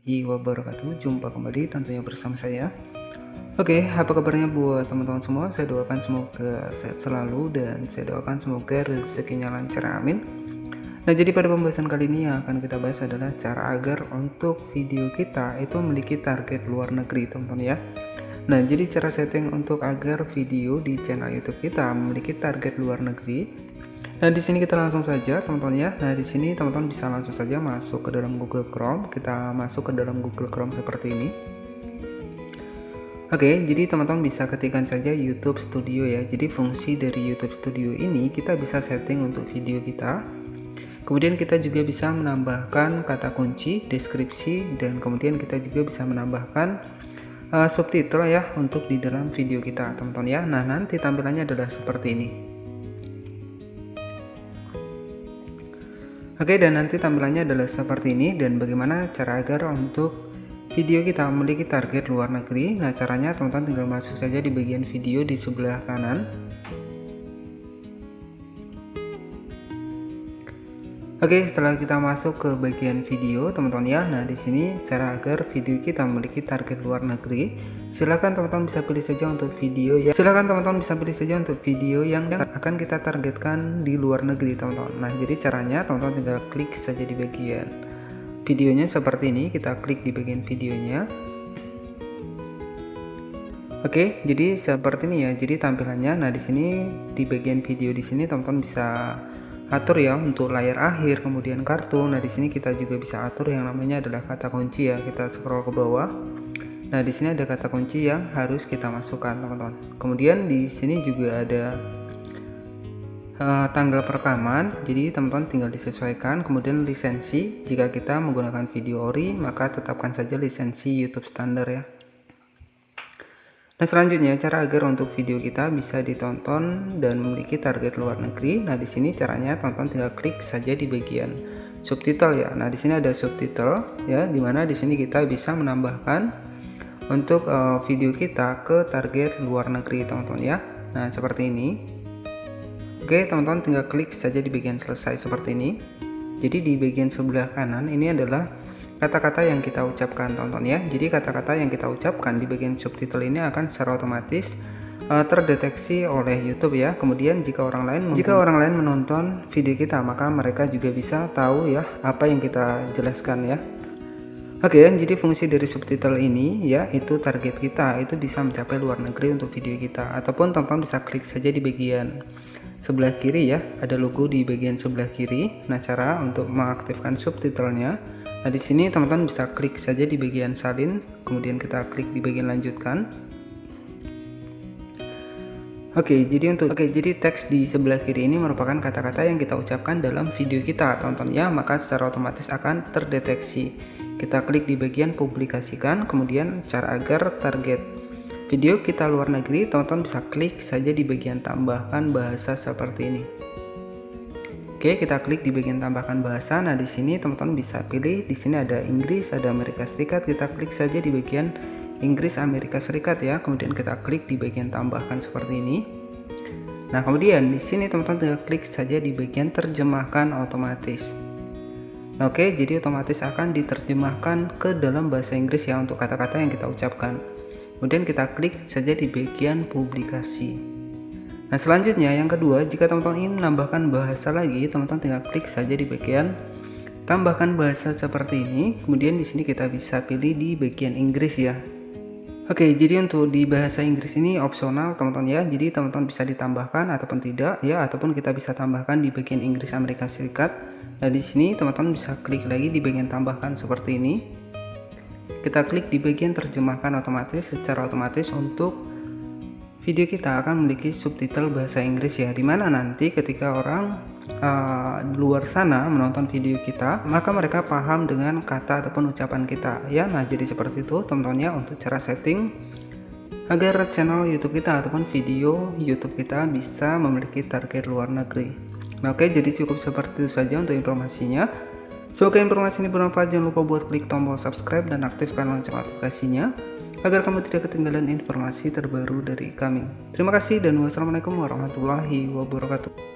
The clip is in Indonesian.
wabarakatuh. Jumpa kembali tentunya bersama saya. Oke, apa kabarnya buat teman-teman semua? Saya doakan semoga sehat selalu dan saya doakan semoga rezekinya lancar, amin. Nah, jadi pada pembahasan kali ini yang akan kita bahas adalah cara agar untuk video kita itu memiliki target luar negeri, teman-teman ya. Nah, jadi cara setting untuk agar video di channel YouTube kita memiliki target luar negeri. Nah, di sini kita langsung saja, teman-teman ya. Nah, di sini teman-teman bisa langsung saja masuk ke dalam Google Chrome. Kita masuk ke dalam Google Chrome seperti ini. Oke, jadi teman-teman bisa ketikkan saja YouTube Studio ya. Jadi fungsi dari YouTube Studio ini kita bisa setting untuk video kita. Kemudian kita juga bisa menambahkan kata kunci, deskripsi, dan kemudian kita juga bisa menambahkan subtitle ya untuk di dalam video kita, teman-teman ya. Nah, nanti tampilannya adalah seperti ini. Oke, dan nanti tampilannya adalah seperti ini. Dan bagaimana cara agar untuk video kita memiliki target luar negeri? Nah, caranya teman-teman tinggal masuk saja di bagian video di sebelah kanan. Oke, setelah kita masuk ke bagian video, teman-teman ya. Nah, di sini cara agar video kita memiliki target luar negeri. Silakan teman-teman bisa pilih saja untuk video ya. Silakan teman-teman bisa pilih saja untuk video yang akan kita targetkan di luar negeri, teman-teman. Nah, jadi caranya teman-teman tinggal klik saja di bagian videonya seperti ini. Kita klik di bagian videonya. Oke, jadi seperti ini ya. Jadi tampilannya. Nah, di sini di bagian video di sini teman-teman bisa atur ya untuk layar akhir, kemudian kartu. Nah, di sini kita juga bisa atur yang namanya adalah kata kunci ya. Kita scroll ke bawah. Nah, di sini ada kata kunci yang harus kita masukkan, teman-teman. Kemudian di sini juga ada tanggal perekaman. Jadi teman-teman tinggal disesuaikan. Kemudian lisensi, jika kita menggunakan video ori maka tetapkan saja lisensi YouTube standar ya. Nah, selanjutnya cara agar untuk video kita bisa ditonton dan memiliki target luar negeri. Nah, di sini caranya teman-teman tinggal klik saja di bagian subtitle ya. Nah, di sini ada subtitle ya, dimana di sini kita bisa menambahkan untuk video kita ke target luar negeri, teman-teman ya. Nah, seperti ini. Oke, teman-teman tinggal klik saja di bagian selesai seperti ini. Jadi di bagian sebelah kanan ini adalah kata-kata yang kita ucapkan, teman-teman ya. Jadi kata-kata yang kita ucapkan di bagian subtitle ini akan secara otomatis terdeteksi oleh YouTube ya. Kemudian jika orang lain menonton video kita, maka mereka juga bisa tahu ya apa yang kita jelaskan ya. Oke, jadi fungsi dari subtitle ini ya, itu target kita itu bisa mencapai luar negeri untuk video kita. Ataupun teman-teman bisa klik saja di bagian sebelah kiri ya, ada logo di bagian sebelah kiri. Nah, cara untuk mengaktifkan subtitlenya, nah di sini teman-teman bisa klik saja di bagian salin, kemudian kita klik di bagian lanjutkan. Jadi teks di sebelah kiri ini merupakan kata-kata yang kita ucapkan dalam video kita, teman-teman ya, maka secara otomatis akan terdeteksi. Kita klik di bagian publikasikan, kemudian cara agar target video kita luar negeri, teman-teman bisa klik saja di bagian tambahkan bahasa seperti ini. Oke, kita klik di bagian tambahkan bahasa. Nah, di sini teman-teman bisa pilih, di sini ada Inggris, ada Amerika Serikat. Kita klik saja di bagian Inggris Amerika Serikat ya. Kemudian kita klik di bagian tambahkan seperti ini. Nah, kemudian di sini teman-teman tinggal klik saja di bagian terjemahkan otomatis. Oke, jadi otomatis akan diterjemahkan ke dalam bahasa Inggris ya untuk kata-kata yang kita ucapkan. Kemudian kita klik saja di bagian publikasi. Nah, selanjutnya yang kedua, jika teman-teman ingin menambahkan bahasa lagi, teman-teman tinggal klik saja di bagian tambahkan bahasa seperti ini. Kemudian di sini kita bisa pilih di bagian Inggris ya. Oke, jadi untuk di bahasa Inggris ini opsional, teman-teman ya. Jadi teman-teman bisa ditambahkan ataupun tidak ya, ataupun kita bisa tambahkan di bagian Inggris Amerika Serikat. Nah, di sini teman-teman bisa klik lagi di bagian tambahkan seperti ini. Kita klik di bagian terjemahkan otomatis. Secara otomatis untuk video kita akan memiliki subtitle bahasa Inggris ya, dimana nanti ketika orang luar sana menonton video kita, maka mereka paham dengan kata ataupun ucapan kita ya. Nah, jadi seperti itu teman-teman ya untuk cara setting agar channel YouTube kita ataupun video YouTube kita bisa memiliki target luar negeri. Nah, oke, jadi cukup seperti itu saja untuk informasinya. Semoga informasi ini bermanfaat. Jangan lupa buat klik tombol subscribe dan aktifkan lonceng notifikasinya agar kamu tidak ketinggalan informasi terbaru dari kami. Terima kasih dan wassalamualaikum warahmatullahi wabarakatuh.